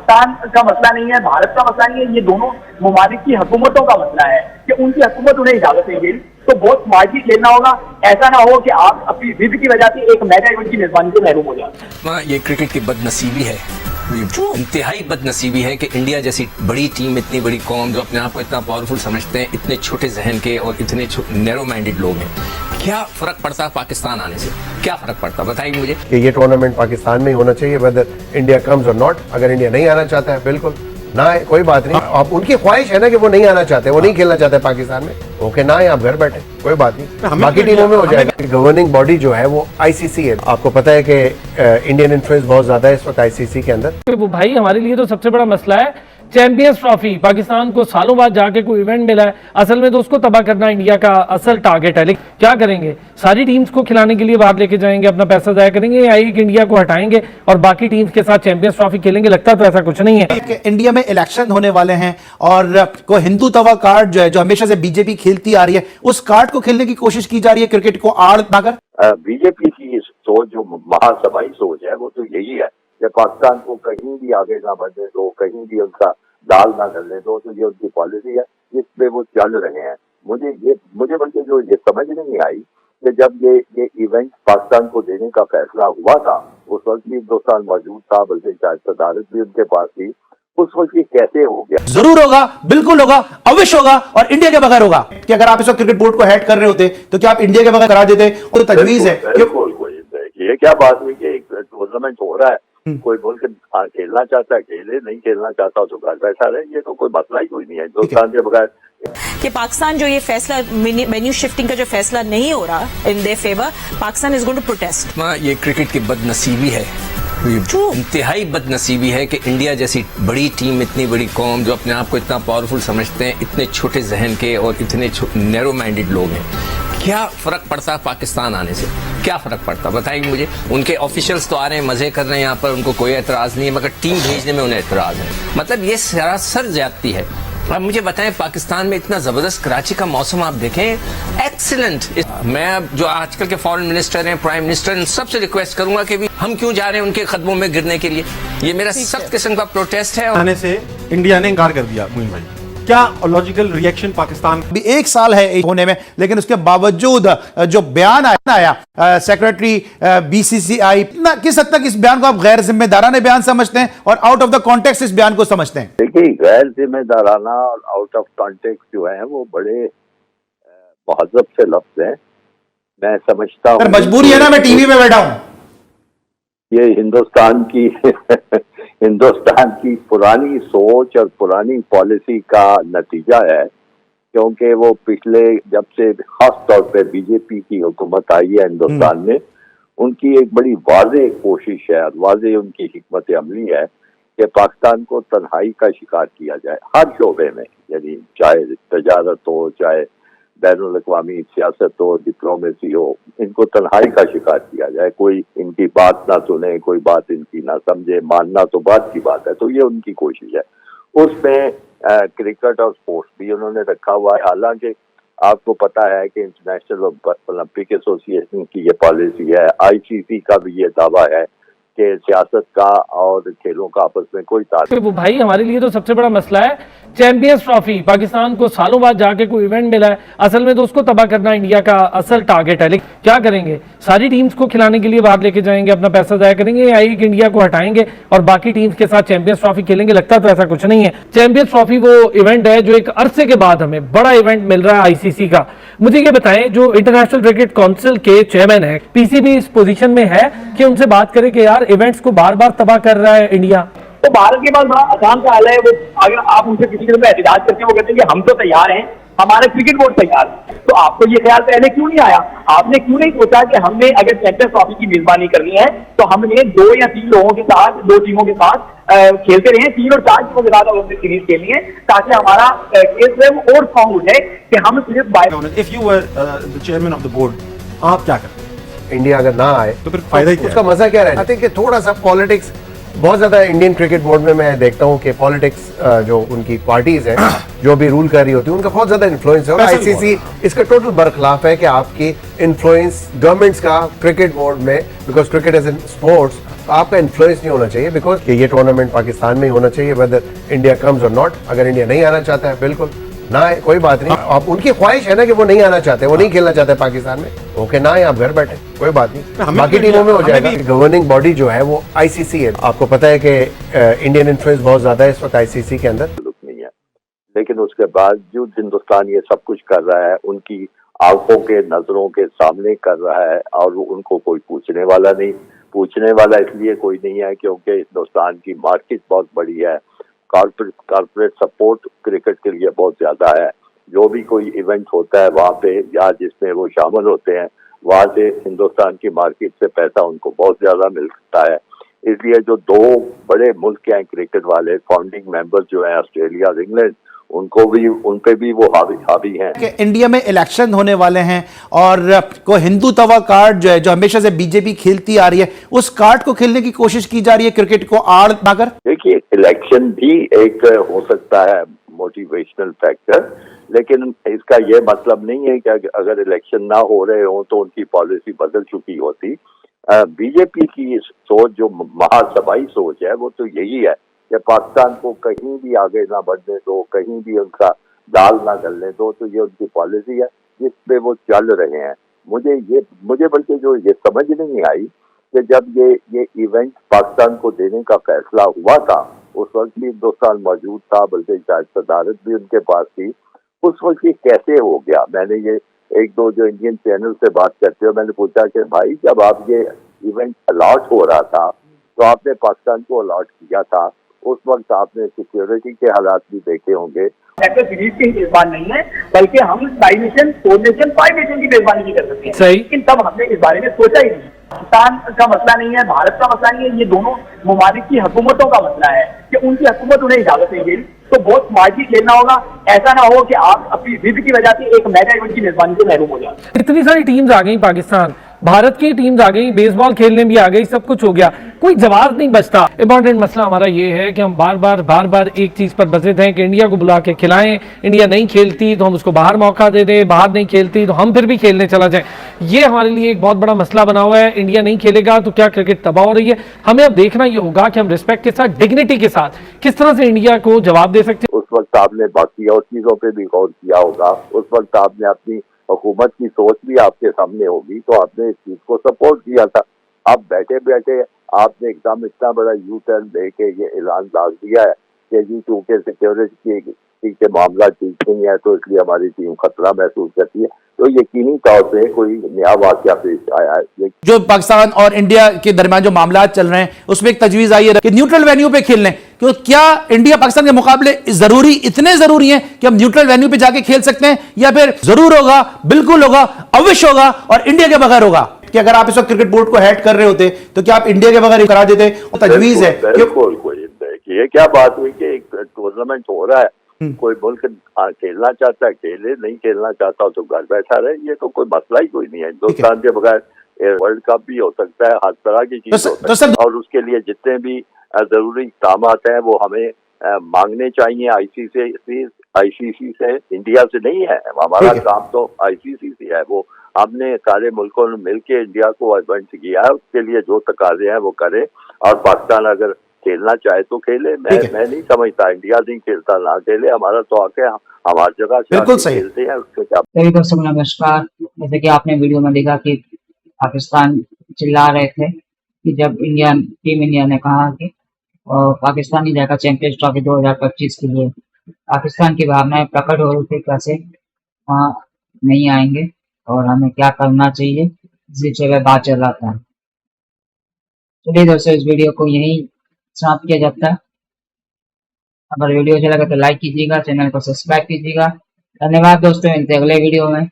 पाकिस्तान का मसला नहीं है, भारत का मसला नहीं है, ये दोनों ममालिक की हुकूमतों का मसला है कि उनकी हुकूमत उन्हें इजाजत देगी। तो बहुत स्मार्टली खेलना होगा, ऐसा ना हो कि आप अपनी जिद की वजह से एक मेगा इवेंट की मेजबानी से महरूम हो जाए। ये क्रिकेट की बदनसीबी है, इंतहाई बदनसीबी है कि इंडिया जैसी बड़ी टीम, इतनी बड़ी कौम जो अपने आप को इतना पावरफुल समझते हैं, इतने छोटे जहन के और इतने नैरो माइंडेड लोग हैं। क्या फर्क पड़ता है पाकिस्तान आने से? क्या फर्क पड़ता है बताइए मुझे। कि ये टूर्नामेंट पाकिस्तान में ही होना चाहिए, वेदर इंडिया कम्स और नॉट। अगर इंडिया नहीं आना चाहता है बिल्कुल ना आए, कोई बात नहीं। आप उनकी ख्वाहिश है ना कि वो नहीं आना चाहते, वो नहीं खेलना चाहते पाकिस्तान में, ओके ना आए, आप घर बैठे, कोई बात नहीं, बाकी टीमों में हो जाएगा। गवर्निंग बॉडी जो है वो आईसीसी है। आपको पता है कि इंडियन इन्फ्लुएंस बहुत ज्यादा है इस वक्त आईसीसी के अंदर। वो भाई हमारे लिए तो सबसे बड़ा मसला है चैंपियंस ट्रॉफी। पाकिस्तान को सालों बाद जाके कोई इवेंट मिला है, असल में तो उसको तबाह करना इंडिया का असल टारगेट है। लेकिन क्या करेंगे, सारी टीम्स को खिलाने के लिए बाहर लेके जाएंगे, अपना पैसा जाया करेंगे, या एक इंडिया को हटाएंगे और बाकी टीम्स के साथ चैंपियंस ट्रॉफी खेलेंगे? लगता तो ऐसा कुछ नहीं है। इंडिया में इलेक्शन होने वाले हैं और को हिंदू तवा कार्ड जो है, जो हमेशा से बीजेपी खेलती आ रही है, उस कार्ड को खेलने की कोशिश की जा रही है क्रिकेट को आड़ बनाकर। बीजेपी की सोच, जो महासभाई सोच है, वो तो यही है कि पाकिस्तान को कहीं भी आगे ना बढ़ने दो, कहीं भी उनका दाल ना करने दो। तो ये उनकी पॉलिसी है, जिस पे वो चल रहे हैं। मुझे बल्कि जो ये समझ नहीं आई कि जब ये इवेंट पाकिस्तान को देने का फैसला हुआ था, उस वक्त भी हिंदुस्तान मौजूद था, बल्कि शायद सदारत भी उनके पास थी। उस वक्त ये कैसे हो गया? जरूर होगा, बिल्कुल होगा, अवश्य होगा, और इंडिया के बगैर होगा। कि अगर आप इस वक्त क्रिकेट बोर्ड को हेड कर रहे होते तो क्या आप इंडिया के बगैर करा देते? तो तजवीज है। बिल्कुल ये क्या बात हुई कि एक टूर्नामेंट हो रहा है, कोई बोल के खेलना चाहता है खेले, नहीं खेलना चाहता तो घर बैठा रहे, ये तो कोई मसला ही कोई नहीं है हिंदुस्तान के बगैर। कि पाकिस्तान जो ये फैसला वेन्यू शिफ्टिंग का जो फैसला नहीं हो रहा in their favour, Pakistan is going to protest. ये क्रिकेट की बदनसीबी है, इंतहाई बदनसीबी है कि इंडिया जैसी बड़ी टीम, इतनी बड़ी कौम जो अपने आप को इतना पावरफुल समझते हैं, इतने छोटे जहन के और इतने नैरो माइंडेड लोग हैं। क्या फर्क पड़ता है पाकिस्तान आने से? क्या फर्क पड़ता है बताइए मुझे। उनके ऑफिशियल्स तो आ रहे हैं, मजे कर रहे हैं यहाँ पर, उनको कोई एतराज नहीं है, मगर टीम भेजने में उन्हें एतराज है। मतलब ये सरासर ज्यादती है। अब मुझे बताएं, पाकिस्तान में इतना जबरदस्त, कराची का मौसम आप देखें, एक्सीलेंट। मैं अब जो आजकल के फॉरेन मिनिस्टर हैं, प्राइम मिनिस्टर, इन सबसे रिक्वेस्ट करूंगा कि भी हम क्यों जा रहे हैं उनके कदमों में गिरने के लिए। ये मेरा सख्त किस्म का प्रोटेस्ट है। आने से इंडिया ने इनकार कर दिया। मुइन भाई, क्या लॉजिकल रिएक्शन पाकिस्तान? अभी एक साल है होने में, लेकिन उसके बावजूद जो बयान आया सेक्रेटरी बीसीसीआई, किस हद तक इस बयान को आप गैर जिम्मेदाराना बयान समझते हैं और आउट ऑफ द कॉन्टेक्स्ट इस बयान को समझते हैं? देखिए, गैर जिम्मेदाराना और आउट ऑफ कॉन्टेक्स्ट जो है वो बड़े महज़ब से लफ्ज हैं। मैं समझता हूँ मजबूरी है ना, मैं टीवी में बैठा हूँ। ये हिंदुस्तान की पुरानी सोच और पुरानी पॉलिसी का नतीजा है, क्योंकि वो पिछले, जब से खास तौर पे बीजेपी की हुकूमत आई है हिंदुस्तान में, उनकी एक बड़ी वाज़ेह कोशिश है और वाज़ेह उनकी हिकमत अमली है कि पाकिस्तान को तन्हाई का शिकार किया जाए हर शोबे में। यानी चाहे तजारत हो, चाहे बैनुल अक़वामी सियासत हो, डिप्लोमेसी हो, इनको तन्हाई का शिकार किया जाए। कोई इनकी बात ना सुने, कोई बात इनकी ना समझे, मानना तो बात की बात है। तो ये उनकी कोशिश है। उसमें क्रिकेट और स्पोर्ट्स भी उन्होंने रखा हुआ है। हालांकि आपको पता है कि इंटरनेशनल ओलंपिक एसोसिएशन की ये पॉलिसी है, आईसीसी का भी ये दावा है कि सियासत का और खेलों का आपस में कोई ताल्लुक। वो भाई हमारे लिए तो सबसे बड़ा मसला है चैंपियंस ट्रॉफी। पाकिस्तान को सालों बाद जाके कोई इवेंट मिला है, असल में तो उसको तबाह करना इंडिया का असल टारगेट है। लेकिन क्या करेंगे, सारी टीम्स को खिलाने के लिए बाहर लेके जाएंगे, अपना पैसा जाया करेंगे, या एक इंडिया को हटाएंगे और बाकी टीम्स के साथ चैंपियंस ट्रॉफी खेलेंगे? लगता तो ऐसा कुछ नहीं है। चैंपियंस ट्रॉफी वो इवेंट है जो एक अरसे के बाद हमें बड़ा इवेंट मिल रहा है आईसीसी का। मुझे ये बताएं, जो इंटरनेशनल क्रिकेट काउंसिल के चेयरमैन है, पीसीबी इस पोजीशन में है कि उनसे बात करे कि यार इवेंट्स को बार बार तबाह कर रहा है इंडिया? तो भारत के पास बड़ा आसान सा हल है। वो अगर आप उनसे किसी किस्म का एहतजाज करते हैं, वो कहते हैं कि हम तो तैयार हैं, हमारा क्रिकेट बोर्ड तैयार है। तो आपको ये ख्याल पहले क्यों नहीं आया? आपने क्यों नहीं सोचा कि हमने अगर चैंपियंस ट्रॉफी की मेजबानी करनी है तो हमने 2 या 3 लोगों के साथ, 2 टीमों के साथ खेलते रहे, 3 और 4 टीमों के साथ ओलंपिक सीरीज खेलनी है, ताकि हमारा केस जो है वो और स्ट्रॉन्ग हो जाए कि हम सिर्फ if you were the chairman of the board, आप क्या करते? इंडिया अगर ना आए तो फिर फायदा ही क्या उसका है? मजा क्या रहेगा? आई थिंक थोड़ा सा पॉलिटिक्स बहुत ज्यादा इंडियन क्रिकेट बोर्ड में मैं देखता हूँ कि पॉलिटिक्स जो उनकी पार्टीज हैं जो भी रूल कर रही होती है उनका बहुत ज्यादा इन्फ्लुएंस है और आईसीसी इसका टोटल बरखिलाफ है कि आपकी इन्फ्लुएंस गवर्नमेंट्स का क्रिकेट बोर्ड में, because cricket is in sports, आपका इन्फ्लुएंस नहीं होना चाहिए बिकॉज ये टूर्नामेंट पाकिस्तान में ही होना चाहिए वेदर इंडिया कम्स और नॉट। अगर इंडिया नहीं आना चाहता है बिल्कुल ना आए, कोई बात नहीं। आप उनकी ख्वाहिश है ना कि वो नहीं आना चाहते, वो नहीं खेलना चाहते पाकिस्तान में, ओके ना आए, आप घर बैठे, कोई बात नहीं। बाकी टीमों में हो जाएगा। गवर्निंग बॉडी जो है वो आईसीसी है। आपको पता है कि इंडियन इन्फ्लुएंस बहुत ज्यादा है इस वक्त आईसीसी के अंदर। नहीं है, लेकिन उसके बावजूद हिंदुस्तान ये सब कुछ कर रहा है, उनकी आंखों के नजरों के सामने कर रहा है और उनको कोई पूछने वाला नहीं। पूछने वाला इसलिए कोई नहीं है क्योंकि हिंदुस्तान की मार्केट बहुत बड़ी है, कॉर्पोरेट सपोर्ट क्रिकेट के लिए बहुत ज्यादा है। जो भी कोई इवेंट होता है वहाँ पे या जिसमें वो शामिल होते हैं वहाँ से हिंदुस्तान की मार्केट से पैसा उनको बहुत ज्यादा मिलता है। इसलिए जो दो बड़े मुल्क हैं क्रिकेट वाले, फाउंडिंग मेंबर जो हैं ऑस्ट्रेलिया और इंग्लैंड, उनको भी उन पे भी वो हावी हैं कि इंडिया में इलेक्शन होने वाले हैं और को हिंदुत्व कार्ड जो है, जो हमेशा से बीजेपी खेलती आ रही है, उस कार्ड को खेलने की कोशिश की जा रही है क्रिकेट को आड़ बनाकर। देखिए, इलेक्शन भी एक हो सकता है मोटिवेशनल फैक्टर, लेकिन इसका ये मतलब नहीं है कि अगर इलेक्शन ना हो रहे हो तो उनकी पॉलिसी बदल चुकी होती। बीजेपी की सोच जो महासभाई सोच है वो तो यही है कि पाकिस्तान को कहीं भी आगे ना बढ़ने दो, कहीं भी उनका दाल ना गलने दो, तो ये उनकी पॉलिसी है जिस पे वो चल रहे हैं। मुझे बल्कि जो ये समझ नहीं आई कि जब ये इवेंट पाकिस्तान को देने का फैसला हुआ था उस वक्त भी हिंदुस्तान मौजूद था, बल्कि शायद सदारत भी उनके पास थी। उस वक्त ये कैसे हो गया? मैंने ये एक दो जो इंडियन चैनल से बात करते हुए मैंने पूछा कि भाई जब आप ये इवेंट अलॉट हो रहा था तो आपने पाकिस्तान को अलॉट किया था, उस वक्त आपने सिक्योरिटी के हालात भी देखे होंगे। सीरीज की मेजबान नहीं है बल्कि हम 5 नेशन 4 नेशन 5 नेशन की मेजबानी भी कर सकते हैं। सही। लेकिन तब हमने इस बारे में सोचा ही नहीं। पाकिस्तान का मसला नहीं है, भारत का मसला नहीं है, ये दोनों ममालिक की हुकूमतों का मसला है कि उनकी हुकूमत उन्हें इजाजत नहीं दे रही। तो बहुत स्मार्टली खेलना होगा, ऐसा ना हो कि आप अपनी जिद की वजह से एक मेगा इवेंट की मेजबानी से महरूम हो जाए। इतनी सारी टीम्स आ गई, पाकिस्तान भारत की टीम्स आ गई, बेसबॉल खेलने भी आ गई, सब कुछ हो गया, कोई जवाब नहीं बचता। इंपॉर्टेंट मसला हमारा ये है कि हम बार बार एक चीज पर बसित हैं कि इंडिया को बुला के खिलाएं। इंडिया नहीं खेलती तो हम उसको बाहर मौका दे दें, बाहर नहीं खेलती तो हम फिर भी खेलने चला जाए। ये हमारे लिए एक बहुत बड़ा मसला बना हुआ है। इंडिया नहीं खेलेगा तो क्या क्रिकेट तबाह हो रही है? हमें अब देखना ये होगा कि हम रिस्पेक्ट के साथ, डिग्निटी के साथ किस तरह से इंडिया को जवाब दे सकते हैं। उस वक्त आपने बाकी और चीजों पे भी गौर किया होगा, उस वक्त आपने अपनी हुकूमत की सोच भी आपके सामने होगी, तो आपने इस चीज को सपोर्ट किया था। अब बैठे बैठे आपने एकदम इतना बड़ा यू टर्न लेके ये ऐलान डाल दिया है कि जी क्योंकि सिक्योरिटी के मामला ठीक नहीं है तो इसलिए हमारी टीम खतरा महसूस करती है। तो यकीनी तौर पे कोई नया वाकया पेश आया है। जो पाकिस्तान और इंडिया के दरमियान जो मामला चल रहे हैं उसमें एक तजवीज आई है कि न्यूट्रल वेन्यू पे खेल लें। क्यों, क्या इंडिया पाकिस्तान के मुकाबले इतने जरूरी हैं कि हम न्यूट्रल वेन्यू पे जाके खेल सकते हैं, या फिर जरूर होगा, बिल्कुल होगा, अवश्य होगा और इंडिया के बगैर होगा? कि अगर आप इस वक्त क्रिकेट बोर्ड को हेड कर रहे होते तो क्या आप इंडिया के बगैर करा देते? तजवीज है। बिल्कुल ये क्या बात हुई कि एक टूर्नामेंट हो रहा है, कोई मुल्क खेलना चाहता है खेले, नहीं खेलना चाहता तो घर बैठा रहे, ये तो कोई मसला ही कोई नहीं है। हिंदुस्तान के बगैर वर्ल्ड कप भी हो सकता है, हर तरह की चीज हो सकती है और उसके लिए जितने भी जरूरी इक़दाम हैं वो हमें मांगने चाहिए आईसीसी से, इंडिया से नहीं है। हमारा काम तो आईसीसी से है। वो हमने सारे मुल्कों ने मिलकर इंडिया को इवेंट किया है, उसके लिए जो तकाजे हैं वो करे और पाकिस्तान अगर खेलना चाहे तो खेले। मैं नहीं समझता इंडिया नहीं खेलता ना खेले, हमारा तो आके हमारी जगह बिल्कुल सही खेलते हैं, उसके क्या। सभी दोस्तों नमस्कार। जैसे कि आपने वीडियो में देखा कि पाकिस्तान चिल्ला रहे थे कि जब टीम इंडिया ने कहा कि पाकिस्तान ही जाएगा चैंपियंस ट्रॉफी 2025 के लिए, पाकिस्तान की भावनाएं प्रकट हो रही थी कैसे वहाँ नहीं आएंगे और हमें क्या करना चाहिए, इस विषय में बात चल रहा था। चलिए दोस्तों, इस वीडियो को यहीं समाप्त किया जाता है। अगर वीडियो अच्छा लगा तो लाइक कीजिएगा, चैनल को सब्सक्राइब कीजिएगा। धन्यवाद दोस्तों, मिलते हैं अगले वीडियो में।